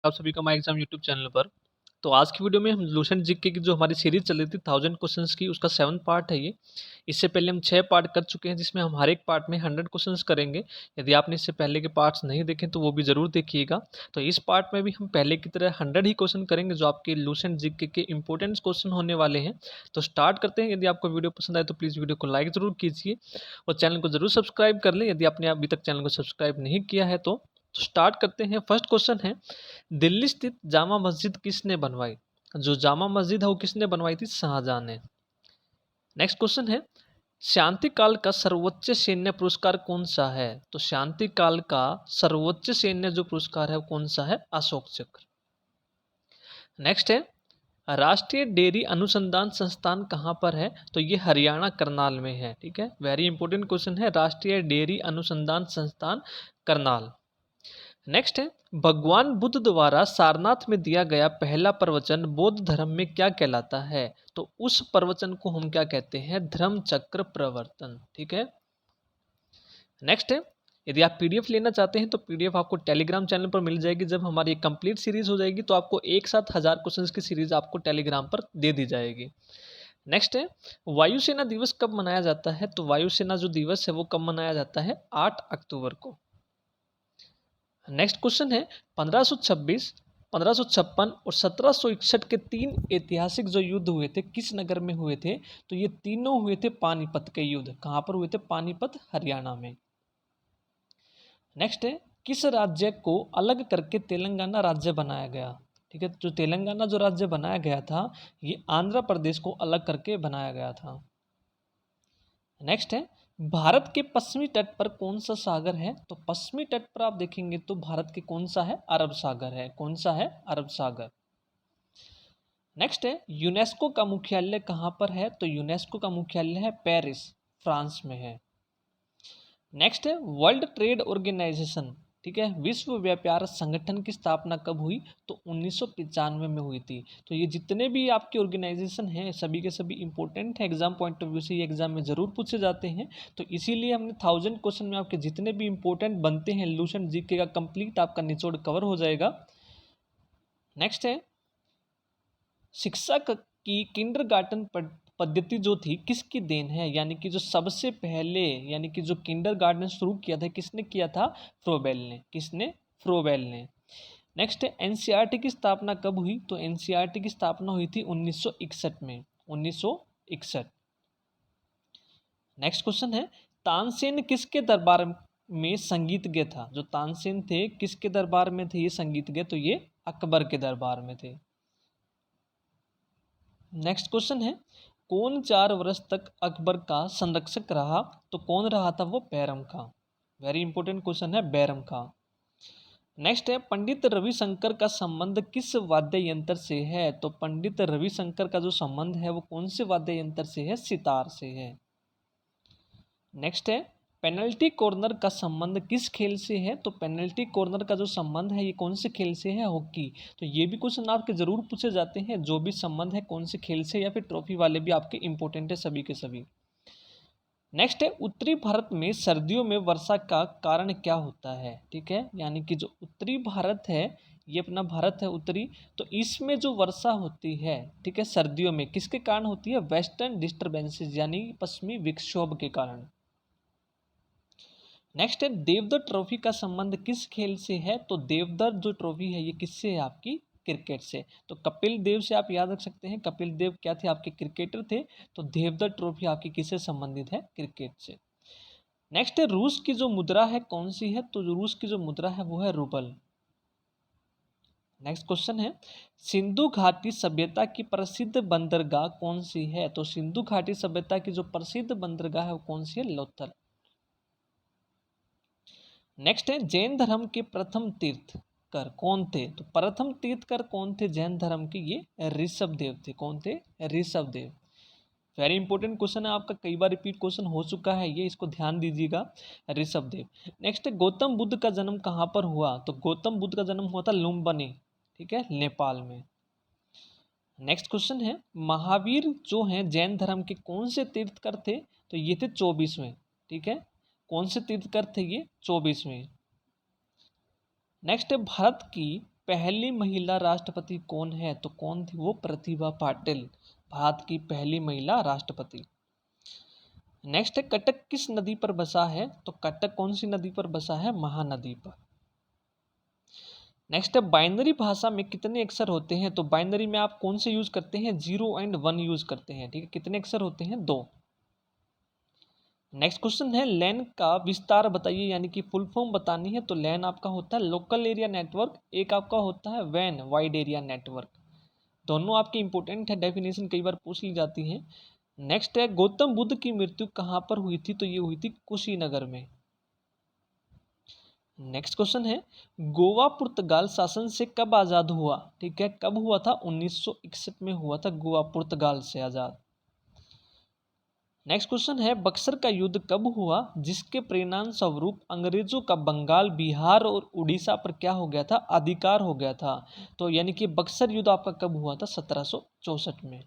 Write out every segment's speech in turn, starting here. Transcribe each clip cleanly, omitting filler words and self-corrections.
आप सभी का माय एग्जाम यूट्यूब चैनल पर। तो आज की वीडियो में हम लुसेंट जीके की जो हमारी सीरीज चल रही थी 1000 क्वेश्चंस की, उसका 7 पार्ट है ये। इससे पहले हम 6 पार्ट कर चुके हैं, जिसमें हम हर एक पार्ट में 100 क्वेश्चंस करेंगे। यदि आपने इससे पहले के पार्ट्स नहीं देखे तो वो भी ज़रूर देखिएगा। तो इस पार्ट में भी हम पहले की तरह 100 ही क्वेश्चन करेंगे, जो आपके लुसेंट जीके के इंपॉर्टेंट क्वेश्चन होने वाले हैं। तो स्टार्ट करते हैं। यदि आपको वीडियो पसंद आए तो प्लीज़ वीडियो को लाइक ज़रूर कीजिए और चैनल को ज़रूर सब्सक्राइब कर लें, यदि आपने अभी तक चैनल को सब्सक्राइब नहीं किया है तो। स्टार्ट करते हैं। फर्स्ट क्वेश्चन है, दिल्ली स्थित जामा मस्जिद किसने बनवाई? जो जामा मस्जिद है वो किसने बनवाई थी? शाहजहां ने। नेक्स्ट क्वेश्चन है, शांति काल का सर्वोच्च सैन्य पुरस्कार कौन सा है? तो शांति काल का सर्वोच्च सैन्य जो पुरस्कार है वो कौन सा है? अशोक चक्र। नेक्स्ट है, राष्ट्रीय डेयरी अनुसंधान संस्थान कहाँ पर है? तो ये हरियाणा करनाल में है। ठीक है, वेरी इंपॉर्टेंट क्वेश्चन है, राष्ट्रीय डेयरी अनुसंधान संस्थान करनाल। नेक्स्ट है, भगवान बुद्ध द्वारा सारनाथ में दिया गया पहला प्रवचन बौद्ध धर्म में क्या कहलाता है? तो उस प्रवचन को हम क्या कहते हैं? धर्म चक्र प्रवर्तन। ठीक है। नेक्स्ट है, यदि आप पीडीएफ लेना चाहते हैं तो पीडीएफ आपको टेलीग्राम चैनल पर मिल जाएगी। जब हमारी कंप्लीट सीरीज हो जाएगी तो आपको एक साथ 1000 क्वेश्चंस की सीरीज आपको टेलीग्राम पर दे दी जाएगी। नेक्स्ट है, वायुसेना दिवस कब मनाया जाता है? तो वायुसेना जो दिवस है वो कब मनाया जाता है? 8 अक्टूबर को। नेक्स्ट क्वेश्चन है, 1526, 1556 और 1761 के 3 ऐतिहासिक जो युद्ध हुए थे किस नगर में हुए थे? तो ये तीनों हुए थे पानीपत के युद्ध। कहाँ पर हुए थे? पानीपत, हरियाणा में। नेक्स्ट है, किस राज्य को अलग करके तेलंगाना राज्य बनाया गया? ठीक है, जो तेलंगाना जो राज्य बनाया गया था ये आंध्र प्रदेश को अलग करके बनाया गया था। नेक्स्ट है, भारत के पश्चिमी तट पर कौन सा सागर है? तो पश्चिमी तट पर आप देखेंगे तो भारत के कौन सा है? अरब सागर है। कौन सा है? अरब सागर। नेक्स्ट है, यूनेस्को का मुख्यालय कहाँ पर है? तो यूनेस्को का मुख्यालय है पेरिस, फ्रांस में है। नेक्स्ट है, वर्ल्ड ट्रेड ऑर्गेनाइजेशन, ठीक है, विश्व व्यापार संगठन की स्थापना कब हुई? तो 1995 में हुई थी। तो ये जितने भी आपके ऑर्गेनाइजेशन हैं सभी के सभी इंपॉर्टेंट है, एग्जाम पॉइंट ऑफ व्यू से ये एग्जाम में जरूर पूछे जाते हैं। तो इसीलिए हमने 1000 क्वेश्चन में आपके जितने भी इंपॉर्टेंट बनते हैं लुसेंट जीके का कंप्लीट आपका निचोड़ कवर हो जाएगा। नेक्स्ट है, शिक्षा की किंडरगार्टन पद्धति जो थी किसकी देन है? यानी कि जो सबसे पहले यानी कि जो किंडरगार्टन शुरू किया था किसने किया था? फ्रोबेल ने। किसने? फ्रोबेल ने। नेक्स्ट है, एनसीईआरटी की स्थापना कब हुई? तो एनसीईआरटी की स्थापना हुई थी 1961 में। 1961। नेक्स्ट क्वेश्चन है, तानसेन किसके दरबार में संगीतज्ञ था? जो तानसेन थे किसके दरबार में थे ये संगीतज्ञ? तो ये अकबर के दरबार में थे। नेक्स्ट क्वेश्चन है, कौन 4 वर्ष तक अकबर का संरक्षक रहा? तो कौन रहा था वो? बैरम खां। वेरी इंपॉर्टेंट क्वेश्चन है, बैरम खां। नेक्स्ट है, पंडित रविशंकर का संबंध किस वाद्य यंत्र से है? तो पंडित रविशंकर का जो संबंध है वो कौन से वाद्य यंत्र से है? सितार से है। नेक्स्ट है, पेनल्टी कॉर्नर का संबंध किस खेल से है? तो पेनल्टी कॉर्नर का जो संबंध है ये कौन से खेल से है? हॉकी। तो ये भी क्वेश्चन आपके जरूर पूछे जाते हैं, जो भी संबंध है कौन से खेल से, या फिर ट्रॉफी वाले भी आपके इंपॉर्टेंट है सभी के सभी। नेक्स्ट है, उत्तरी भारत में सर्दियों में वर्षा का कारण क्या होता है? ठीक है, यानी कि जो उत्तरी भारत है ये अपना भारत है उत्तरी, तो इसमें जो वर्षा होती है ठीक है सर्दियों में किसके कारण होती है? वेस्टर्न डिस्टर्बेंसेस यानी पश्चिमी विक्षोभ के कारण। नेक्स्ट है, देवधर ट्रॉफी का संबंध किस खेल से है? तो देवधर जो ट्रॉफी है ये किससे है? आपकी क्रिकेट से। तो कपिल देव से आप याद रख सकते हैं, कपिल देव क्या थे? आपके क्रिकेटर थे। तो देवधर ट्रॉफी आपकी किससे संबंधित है? क्रिकेट से। नेक्स्ट है, रूस की जो मुद्रा है कौन सी है? तो रूस की जो मुद्रा है वो है रूबल। नेक्स्ट क्वेश्चन है, सिंधु घाटी सभ्यता की प्रसिद्ध बंदरगाह कौन सी है? तो सिंधु घाटी सभ्यता की जो प्रसिद्ध बंदरगाह है वो कौन सी है? लोथल। नेक्स्ट है, जैन धर्म के प्रथम तीर्थकर कौन थे? तो प्रथम तीर्थकर कौन थे जैन धर्म के? ये ऋषभ देव थे। कौन थे? Rishabh Dev. Very important question है आपका, कई बार रिपीट क्वेश्चन हो चुका है ये, इसको ध्यान दीजिएगा। ऋषभ देव। नेक्स्ट है, गौतम बुद्ध का जन्म कहाँ पर हुआ? तो गौतम बुद्ध का जन्म हुआ था लुम्बिनी, ठीक है, नेपाल में। नेक्स्ट क्वेश्चन है, महावीर जो हैं जैन धर्म के कौन से तीर्थकर थे? तो ये थे 24वें, ठीक है, कौन से तीर्थकर थे ये? 24वें। नेक्स्ट है, भारत की पहली महिला राष्ट्रपति कौन है? तो कौन थी वो? प्रतिभा पाटिल, भारत की पहली महिला राष्ट्रपति। नेक्स्ट है कटक किस नदी पर बसा है? तो कटक कौन सी नदी पर बसा है? महानदी पर। नेक्स्ट है बाइनरी भाषा में कितने अक्षर होते हैं? तो बाइनरी में आप कौन से यूज करते हैं? 0 एंड 1 यूज करते हैं, ठीक है। कितने अक्षर होते हैं? 2। नेक्स्ट क्वेश्चन है लैन का विस्तार बताइए, यानी कि फुल फॉर्म बतानी है। तो लैन आपका होता है लोकल एरिया नेटवर्क, एक आपका होता है वैन, वाइड एरिया नेटवर्क। दोनों आपके इंपोर्टेंट है, डेफिनेशन कई बार पूछ ली जाती है। नेक्स्ट है गौतम बुद्ध की मृत्यु कहाँ पर हुई थी? तो ये हुई थी कुशीनगर में। नेक्स्ट क्वेश्चन है गोवा पुर्तगाल शासन से कब आजाद हुआ? ठीक है, कब हुआ था? 1961 में हुआ था गोवा पुर्तगाल से आजाद। नेक्स्ट क्वेश्चन है बक्सर का युद्ध कब हुआ, जिसके परिणाम स्वरूप अंग्रेजों का बंगाल, बिहार और उड़ीसा पर क्या हो गया था? अधिकार हो गया था। तो यानी कि बक्सर युद्ध आपका कब हुआ था? 1764 में।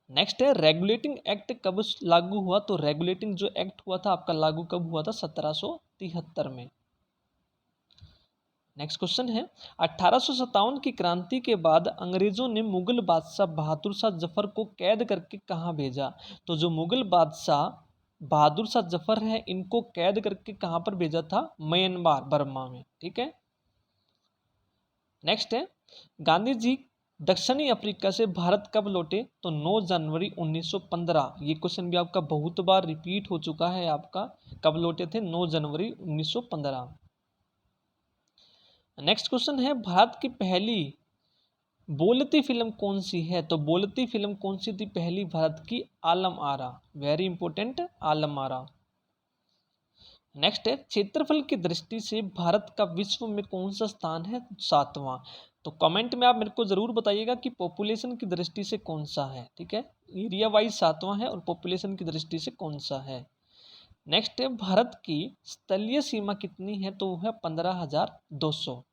नेक्स्ट है रेगुलेटिंग एक्ट कब लागू हुआ? तो रेगुलेटिंग जो एक्ट हुआ था आपका लागू कब हुआ था? 1773 में। नेक्स्ट क्वेश्चन है 1857 की क्रांति के बाद अंग्रेजों ने मुगल बादशाह बहादुर शाह जफर को कैद करके कहाँ भेजा? तो जो मुगल बादशाह बहादुर शाह जफर है, इनको कैद करके कहाँ पर भेजा था? म्यांमार, बर्मा में, ठीक है। नेक्स्ट है गांधी जी दक्षिणी अफ्रीका से भारत कब लौटे? तो 9 जनवरी 1915। ये क्वेश्चन भी आपका बहुत बार रिपीट हो चुका है आपका। कब लौटे थे? 9 जनवरी 1915। नेक्स्ट क्वेश्चन है भारत की पहली बोलती फिल्म कौन सी है? तो बोलती फिल्म कौन सी थी पहली भारत की? Alam Ara, very important, Alam Ara. Next है क्षेत्रफल की दृष्टि से भारत का विश्व में कौन सा स्थान है? 7वां। तो कमेंट में आप मेरे को जरूर बताइएगा कि पॉपुलेशन की दृष्टि से कौन सा है, ठीक है। एरिया वाइज 7वां है और पॉपुलेशन की दृष्टि से कौन सा है। नेक्स्ट है भारत की स्थलीय सीमा कितनी है? तो वो है 15,200।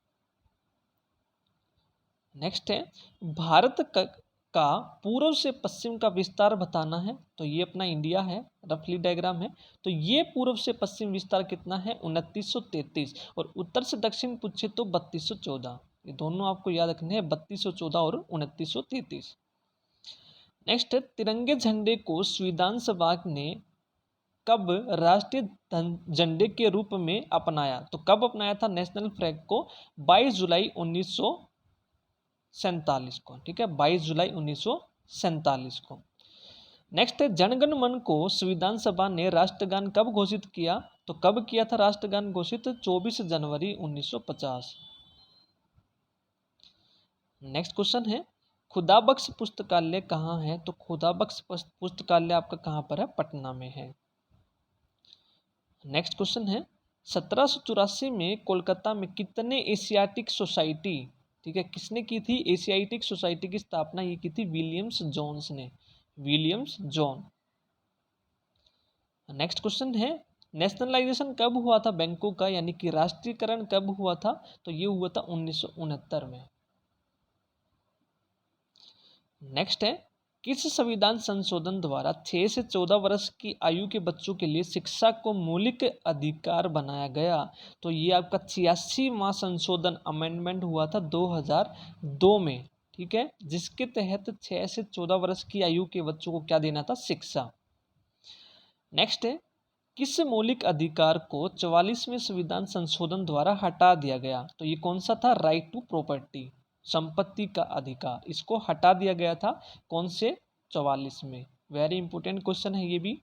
नेक्स्ट है भारत का पूर्व से पश्चिम का विस्तार बताना है। तो ये अपना इंडिया है, रफली डायग्राम है। तो ये पूर्व से पश्चिम विस्तार कितना है? 2933। और उत्तर से दक्षिण पूछे तो 3214। ये दोनों आपको याद रखने हैं, 3214 और 2933। नेक्स्ट है तिरंगे झंडे को संविधान सभा ने कब राष्ट्रीय झंडे के रूप में अपनाया? तो कब अपनाया था नेशनल फ्लैग को? 22 जुलाई 1947 को, ठीक है, 22 जुलाई 1947 को। नेक्स्ट है जनगण मन को संविधान सभा ने राष्ट्रगान कब घोषित किया? तो कब किया था राष्ट्रगान घोषित? 24 जनवरी 1950। नेक्स्ट क्वेश्चन है खुदाबख्श पुस्तकालय कहाँ है? तो खुदाबख्श पुस्तकालय आपका कहाँ पर है? पटना में है। नेक्स्ट क्वेश्चन है 1784 में कोलकाता में कितने एशियाटिक सोसाइटी, ठीक है, किसने की थी? एशियाटिक सोसाइटी की स्थापना ये की थी विलियम्स जोन्स ने, विलियम्स जोन। नेक्स्ट क्वेश्चन है नेशनलाइजेशन कब हुआ था बैंकों का, यानी कि राष्ट्रीयकरण कब हुआ था? तो ये हुआ था 1969 में। नेक्स्ट है किस संविधान संशोधन द्वारा 6 से 14 वर्ष की आयु के बच्चों के लिए शिक्षा को मौलिक अधिकार बनाया गया? तो ये आपका 86वां संशोधन अमेंडमेंट हुआ था 2002 में, ठीक है, जिसके तहत 6 से 14 वर्ष की आयु के बच्चों को क्या देना था? शिक्षा। नेक्स्ट है किस मौलिक अधिकार को 44वें संविधान संशोधन द्वारा हटा दिया गया? तो ये कौन सा था? राइट टू प्रॉपर्टी, संपत्ति का अधिकार, इसको हटा दिया गया था। कौन से? 44 में। वेरी इंपोर्टेंट क्वेश्चन है ये भी।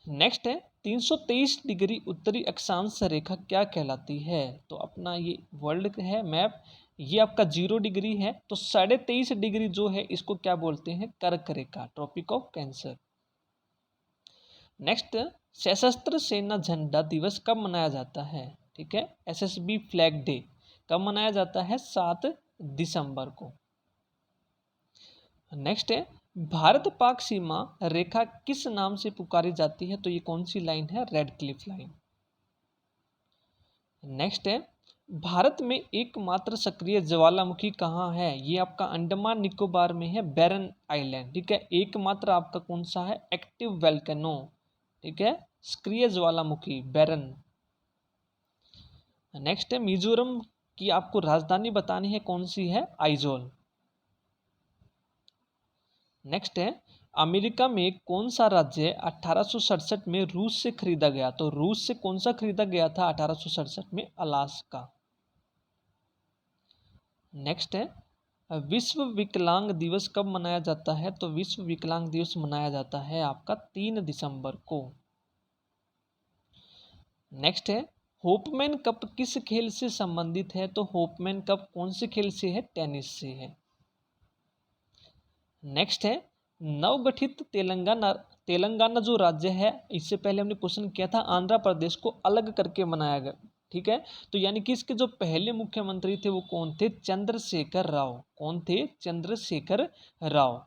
नेक्स्ट है 323 डिग्री उत्तरी अक्षांश रेखा क्या कहलाती है? तो अपना ये वर्ल्ड है मैप, ये आपका 0 डिग्री है। तो 23.5 डिग्री जो है इसको क्या बोलते हैं? कर्क रेखा, ट्रॉपिक ऑफ कैंसर। नेक्स्ट सशस्त्र सेना झंडा दिवस कब मनाया जाता है? ठीक है, एसएसबी फ्लैग डे कब मनाया जाता है? 7 दिसंबर को। नेक्स्ट है भारत पाक सीमा रेखा किस नाम से पुकारी जाती है? तो ये कौन सी लाइन है? Red Cliff line. नेक्स्ट है भारत में एकमात्र सक्रिय ज्वालामुखी कहाँ है? ये आपका अंडमान निकोबार में है, बैरन आइलैंड, ठीक है। एकमात्र आपका कौन सा है? एक्टिव वोल्केनो, ठीक है, सक्रिय ज्वालामुखी बैरन। नेक्स्ट है मिजोरम की आपको राजधानी बतानी है, कौन सी है? आइजोल। नेक्स्ट है अमेरिका में कौन सा राज्य 1867 में रूस से खरीदा गया? तो रूस से कौन सा खरीदा गया था 1867 में? अलास्का। नेक्स्ट है विश्व विकलांग दिवस कब मनाया जाता है? तो विश्व विकलांग दिवस मनाया जाता है आपका 3 दिसंबर को। नेक्स्ट है होपमैन कप किस खेल से संबंधित है? तो होपमैन कप कौन से खेल से है? टेनिस से है। नेक्स्ट है नवगठित तेलंगाना जो राज्य है, इससे पहले हमने क्वेश्चन किया था आंध्र प्रदेश को अलग करके बनाया गया, ठीक है। तो यानी कि इसके जो पहले मुख्यमंत्री थे वो कौन थे? चंद्रशेखर राव। कौन थे? चंद्रशेखर राव।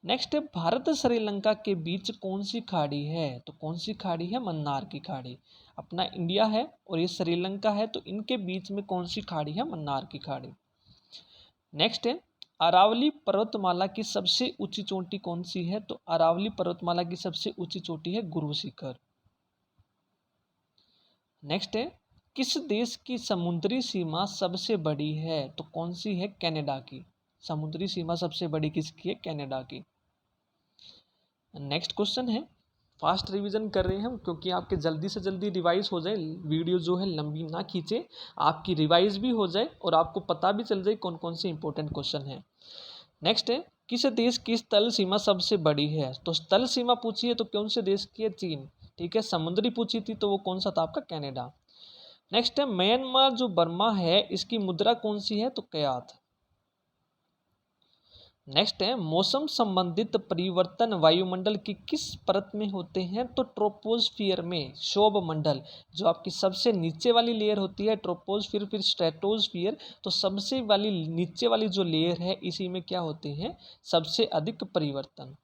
नेक्स्ट है भारत श्रीलंका के बीच कौन सी खाड़ी है? तो कौन सी खाड़ी है? मन्नार की खाड़ी। अपना इंडिया है और ये श्रीलंका है, तो इनके बीच में कौन सी खाड़ी है? मन्नार की खाड़ी। नेक्स्ट है अरावली पर्वतमाला की सबसे ऊंची चोटी कौन सी है? तो अरावली पर्वतमाला की सबसे ऊंची चोटी है गुरु शिखर। नेक्स्ट है किस देश की समुद्री सीमा सबसे बड़ी है? तो कौन सी है? कनाडा की। समुद्री सीमा सबसे बड़ी किसकी है? कनाडा की। नेक्स्ट क्वेश्चन है, फास्ट रिवीजन कर रहे हैं हम क्योंकि आपके जल्दी से जल्दी रिवाइज हो जाए, वीडियो जो है लंबी ना खींचे, आपकी रिवाइज भी हो जाए और आपको पता भी चल जाए कौन कौन से इंपॉर्टेंट क्वेश्चन है। नेक्स्ट है किस देश की स्थल सीमा सबसे बड़ी है? तो स्थल सीमा पूछी है तो कौन से देश की है? चीन, ठीक है। समुद्री पूछी थी तो वो कौन सा था? आपका कनाडा। नेक्स्ट है म्यांमार जो बर्मा है इसकी मुद्रा कौन सी है? तो क्यात। नेक्स्ट है मौसम संबंधित परिवर्तन वायुमंडल की किस परत में होते हैं? तो ट्रोपोस्फियर में, शोभ मंडल। जो आपकी सबसे नीचे वाली लेयर होती है ट्रोपोस्फियर, फिर स्ट्रेटोस्फियर, तो सबसे वाली नीचे वाली जो लेयर है इसी में क्या होते हैं? सबसे अधिक परिवर्तन।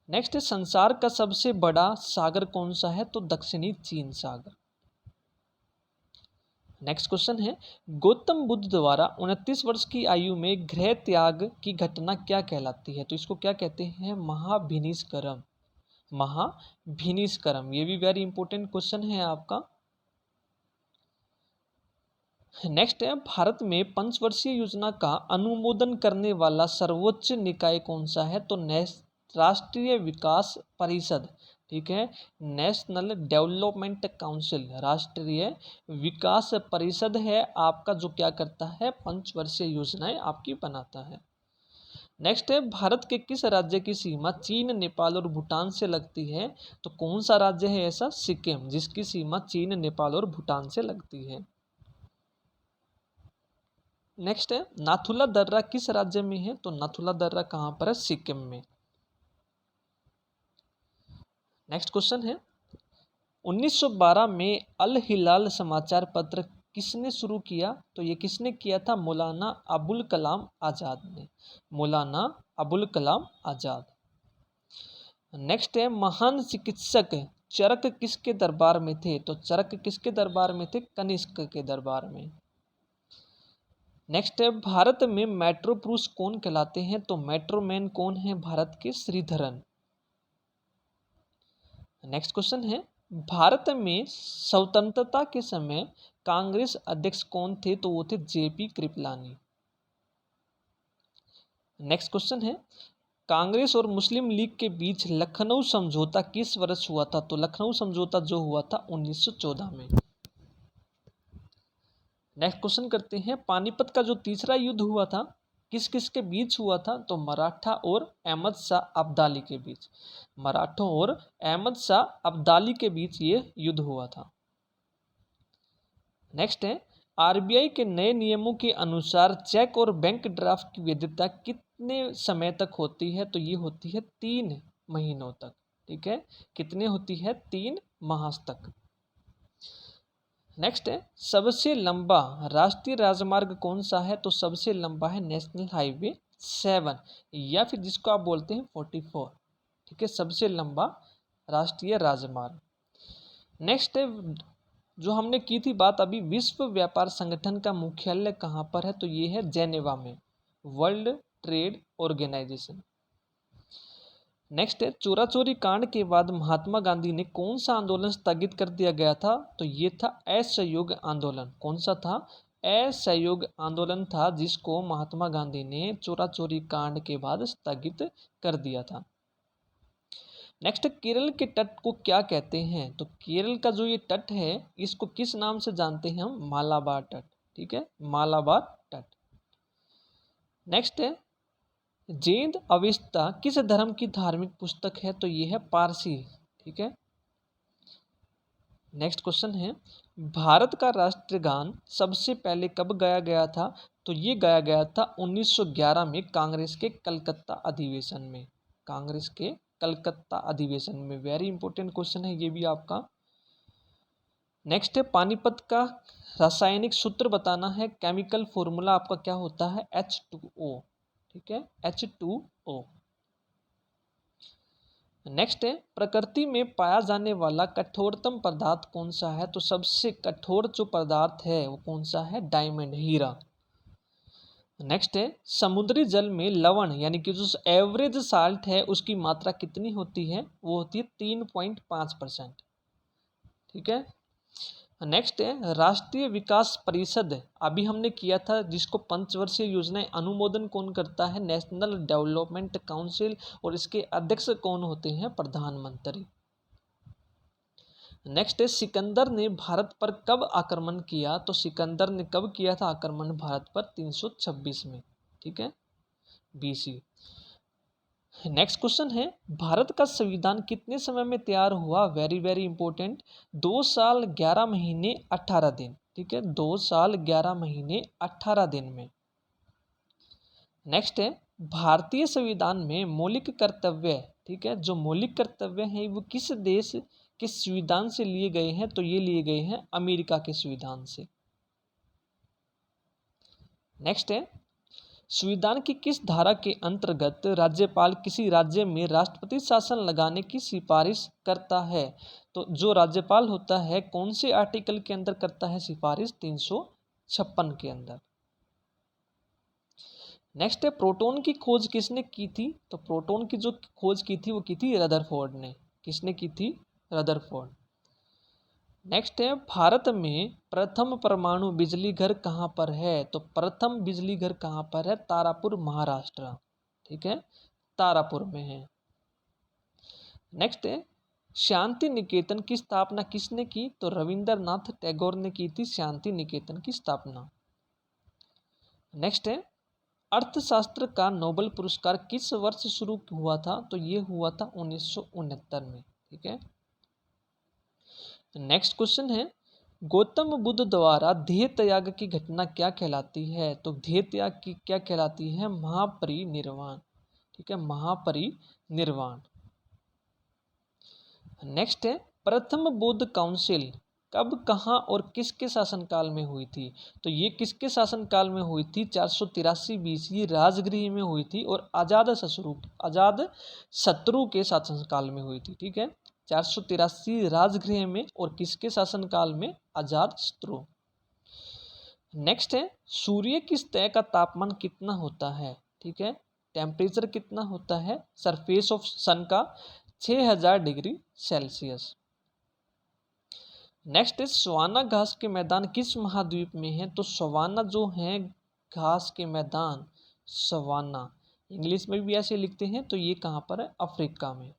नेक्स्ट है संसार का सबसे बड़ा सागर कौन सा है? तो दक्षिणी चीन सागर। नेक्स्ट क्वेश्चन है गौतम बुद्ध द्वारा 29 वर्ष की आयु में गृह त्याग की घटना क्या कहलाती है? तो इसको क्या कहते हैं? महाभिनिष्कर्म। महाभिनिष्कर्म, ये भी वेरी इंपॉर्टेंट क्वेश्चन है आपका। नेक्स्ट है भारत में पंचवर्षीय योजना का अनुमोदन करने वाला सर्वोच्च निकाय कौन सा है? तो राष्ट्रीय विकास परिषद, ठीक है। नेशनल डेवलपमेंट काउंसिल, राष्ट्रीय विकास परिषद है आपका, जो क्या करता है? पंचवर्षीय योजनाएं आपकी बनाता है। नेक्स्ट है भारत के किस राज्य की सीमा चीन, नेपाल और भूटान से लगती है? तो कौन सा राज्य है ऐसा? सिक्किम, जिसकी सीमा चीन, नेपाल और भूटान से लगती है। नेक्स्ट है नाथुला दर्रा किस राज्य में है? तो नाथुला दर्रा कहाँ पर है? सिक्किम में। नेक्स्ट क्वेश्चन है 1912 में अल हिलाल समाचार पत्र किसने शुरू किया? तो ये किसने किया था? मौलाना अबुल कलाम आज़ाद ने। मौलाना अबुल कलाम आज़ाद। नेक्स्ट है महान चिकित्सक चरक किसके दरबार में थे? तो चरक किसके दरबार में थे? कनिष्क के दरबार में। नेक्स्ट है भारत में मेट्रो पुरुष कौन कहलाते हैं? तो मेट्रो मैन कौन है भारत के? श्रीधरन। नेक्स्ट क्वेश्चन है भारत में स्वतंत्रता के समय कांग्रेस अध्यक्ष कौन थे? तो वो थे जेपी कृपलानी। नेक्स्ट क्वेश्चन है कांग्रेस और मुस्लिम लीग के बीच लखनऊ समझौता किस वर्ष हुआ था? तो लखनऊ समझौता जो हुआ था 1914 में। नेक्स्ट क्वेश्चन करते हैं पानीपत का जो तीसरा युद्ध हुआ था किस किस के बीच हुआ था? तो मराठा और अहमद शाह अब्दाली के बीच। मराठों और अहमद शाह अब्दाली के बीच ये युद्ध हुआ था। नेक्स्ट है आरबीआई के नए नियमों के अनुसार चेक और बैंक ड्राफ्ट की वैधता कितने समय तक होती है? तो ये होती है 3 महीनों तक, ठीक है। कितने होती है? 3 माह तक। नेक्स्ट है सबसे लंबा राष्ट्रीय राजमार्ग कौन सा है? तो सबसे लंबा है नेशनल हाईवे 7, या फिर जिसको आप बोलते हैं 44, ठीक है। सबसे लंबा राष्ट्रीय राजमार्ग। नेक्स्ट है जो हमने की थी बात अभी, विश्व व्यापार संगठन का मुख्यालय कहाँ पर है? तो ये है जेनेवा में, वर्ल्ड ट्रेड ऑर्गेनाइजेशन। नेक्स्ट है चोरा चोरी कांड के बाद महात्मा गांधी ने कौन सा आंदोलन स्थगित कर दिया गया था? तो ये था असहयोग आंदोलन। कौन सा था? असहयोग आंदोलन था, जिसको महात्मा गांधी ने चोरा चोरी कांड के बाद स्थगित कर दिया था। नेक्स्ट, केरल के तट को क्या कहते हैं? तो केरल का जो ये तट है, इसको किस नाम से जानते हैं हम? मालाबार तट। ठीक है, मालाबार तट। नेक्स्ट है जैन अवेस्ता किस धर्म की धार्मिक पुस्तक है? तो ये है पारसी। ठीक है। नेक्स्ट क्वेश्चन है भारत का राष्ट्रगान सबसे पहले कब गाया गया था? तो ये गाया गया था 1911 में कांग्रेस के कलकत्ता अधिवेशन में। कांग्रेस के कलकत्ता अधिवेशन में। वेरी इंपॉर्टेंट क्वेश्चन है ये भी आपका। नेक्स्ट है पानीपत का रासायनिक सूत्र बताना है। केमिकल फॉर्मूला आपका क्या होता है? H2O। ठीक है, H2O। नेक्स्ट है प्रकृति में पाया जाने वाला कठोरतम पदार्थ कौन सा है? तो सबसे कठोर जो पदार्थ है वो कौन सा है? डायमंड, हीरा। नेक्स्ट है समुद्री जल में लवण यानी कि जो एवरेज साल्ट है उसकी मात्रा कितनी होती है? वो होती है 3.5%। ठीक है। नेक्स्ट है राष्ट्रीय विकास परिषद, अभी हमने किया था, जिसको पंचवर्षीय योजनाएं अनुमोदन कौन करता है? National development council. और इसके अध्यक्ष कौन होते हैं? प्रधानमंत्री। नेक्स्ट है सिकंदर ने भारत पर कब आक्रमण किया? तो सिकंदर ने कब किया था आक्रमण भारत पर? 326 में। ठीक है, BC। नेक्स्ट क्वेश्चन है भारत का संविधान कितने समय में तैयार हुआ? वेरी वेरी इंपॉर्टेंट, 2 साल 11 महीने 18 दिन। ठीक है, 2 साल 11 महीने 18 दिन में। नेक्स्ट है भारतीय संविधान में मौलिक कर्तव्य, ठीक है, जो मौलिक कर्तव्य हैं वो किस देश के संविधान से लिए गए हैं? तो ये लिए गए हैं अमेरिका के संविधान से। नेक्स्ट है संविधान की किस धारा के अंतर्गत राज्यपाल किसी राज्य में राष्ट्रपति शासन लगाने की सिफारिश करता है? तो जो राज्यपाल होता है कौन से आर्टिकल के अंदर करता है सिफारिश? 356 के अंदर। नेक्स्ट है प्रोटॉन की खोज किसने की थी? तो प्रोटॉन की जो खोज की थी वो की थी रदरफोर्ड ने। किसने की थी? रदरफोर्ड। नेक्स्ट है भारत में प्रथम परमाणु बिजली घर कहाँ पर है? तो प्रथम बिजली घर कहाँ पर है? तारापुर, महाराष्ट्र। ठीक है, तारापुर में है। नेक्स्ट है शांति निकेतन की स्थापना किसने की? तो रविंद्रनाथ टैगोर ने की थी शांति निकेतन की स्थापना। नेक्स्ट है अर्थशास्त्र का नोबेल पुरस्कार किस वर्ष शुरू हुआ था? तो ये हुआ था 1969 में। ठीक है। नेक्स्ट क्वेश्चन है गौतम बुद्ध द्वारा देह त्याग की घटना क्या कहलाती है? तो देह त्याग की क्या कहलाती है? महापरिनिर्वाण। ठीक है, महापरिनिर्वाण। नेक्स्ट है प्रथम बौद्ध काउंसिल कब, कहाँ और किसके शासनकाल में हुई थी? तो ये किसके शासनकाल में हुई थी? 483 BC राजगृह में हुई थी और अजात शत्रु के शासनकाल में हुई थी। ठीक है, 483 राजगृह में और किसके शासनकाल में? अजात शत्रु। नेक्स्ट है सूर्य की सतह का तापमान कितना होता है? ठीक है, टेम्परेचर कितना होता है सरफेस ऑफ सन का? 6000 डिग्री सेल्सियस। नेक्स्ट है सवाना घास के मैदान किस महाद्वीप में है? तो सवाना जो है घास के मैदान, सवाना इंग्लिश में भी ऐसे लिखते हैं, तो ये कहाँ पर है? अफ्रीका में।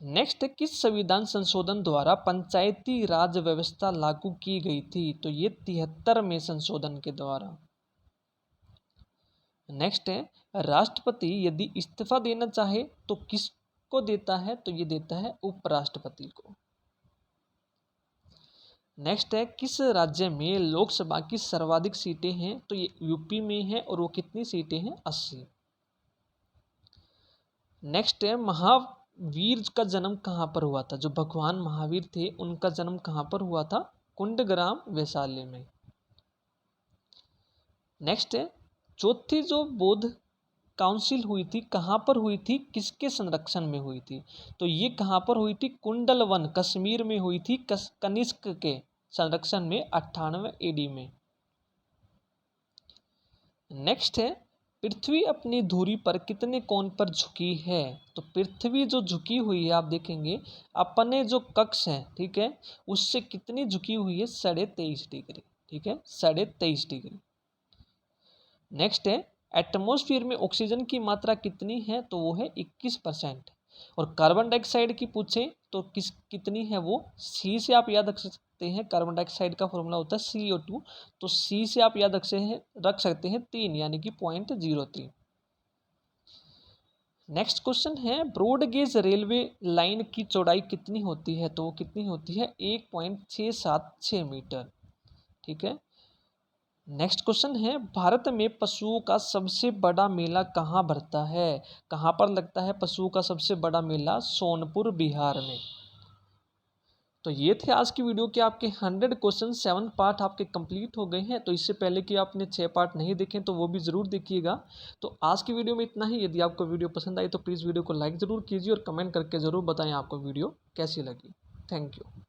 नेक्स्ट है किस संविधान संशोधन द्वारा पंचायती राज व्यवस्था लागू की गई थी? तो ये 73वें संशोधन के द्वारा। नेक्स्ट है राष्ट्रपति यदि इस्तीफा देना चाहे तो किसको देता है? तो ये देता है उपराष्ट्रपति को। नेक्स्ट है किस राज्य में लोकसभा की सर्वाधिक सीटें हैं? तो ये यूपी में है और वो कितनी सीटें हैं? 80। नेक्स्ट है महावीर का जन्म कहाँ पर हुआ था? जो भगवान महावीर थे उनका जन्म कहाँ पर हुआ था? कुंडग्राम, वैशाली में। नेक्स्ट है चौथी जो बौद्ध काउंसिल हुई थी कहाँ पर हुई थी? किसके संरक्षण में हुई थी? तो ये कहाँ पर हुई थी? कुंडलवन, कश्मीर में हुई थी, कनिष्क के संरक्षण में 98 AD में। नेक्स्ट है पृथ्वी अपनी धुरी पर कितने कोण पर झुकी है? तो पृथ्वी जो झुकी हुई है, आप देखेंगे अपने जो कक्ष है, ठीक है, उससे कितनी झुकी हुई है? 23.5 डिग्री, ठीक है, 23.5 डिग्री। नेक्स्ट है, एटमॉस्फेयर में ऑक्सीजन की मात्रा कितनी है? तो वो है 21%। और कार्बन डाइऑक्साइड की पूछें तो कितनी है वो? सी से आप याद रख सकते हैं, कार्बन डाइऑक्साइड का फॉर्मूला होता है CO2, तो सी से आप याद रख सकते हैं 3, यानी कि 0.03। नेक्स्ट क्वेश्चन है, ब्रॉड गेज रेलवे लाइन की चौड़ाई कितनी होती है? तो वो कितनी होती है? 1.676 मीटर, ठीक है। नेक्स्ट क्वेश्चन है, भारत में पशुओं का सबसे बड़ा मेला कहाँ भरता है? कहाँ पर लगता है पशुओं का सबसे बड़ा मेला? सोनपुर, बिहार में। तो ये थे आज की वीडियो के आपके 100 क्वेश्चन, 7 पार्ट आपके कंप्लीट हो गए हैं। तो इससे पहले कि आपने 6 पार्ट नहीं देखे तो वो भी ज़रूर देखिएगा। तो आज की वीडियो में इतना ही। यदि आपको वीडियो पसंद आई तो प्लीज़ वीडियो को लाइक ज़रूर कीजिए और कमेंट करके ज़रूर बताएं आपको वीडियो कैसी लगी। Thank you.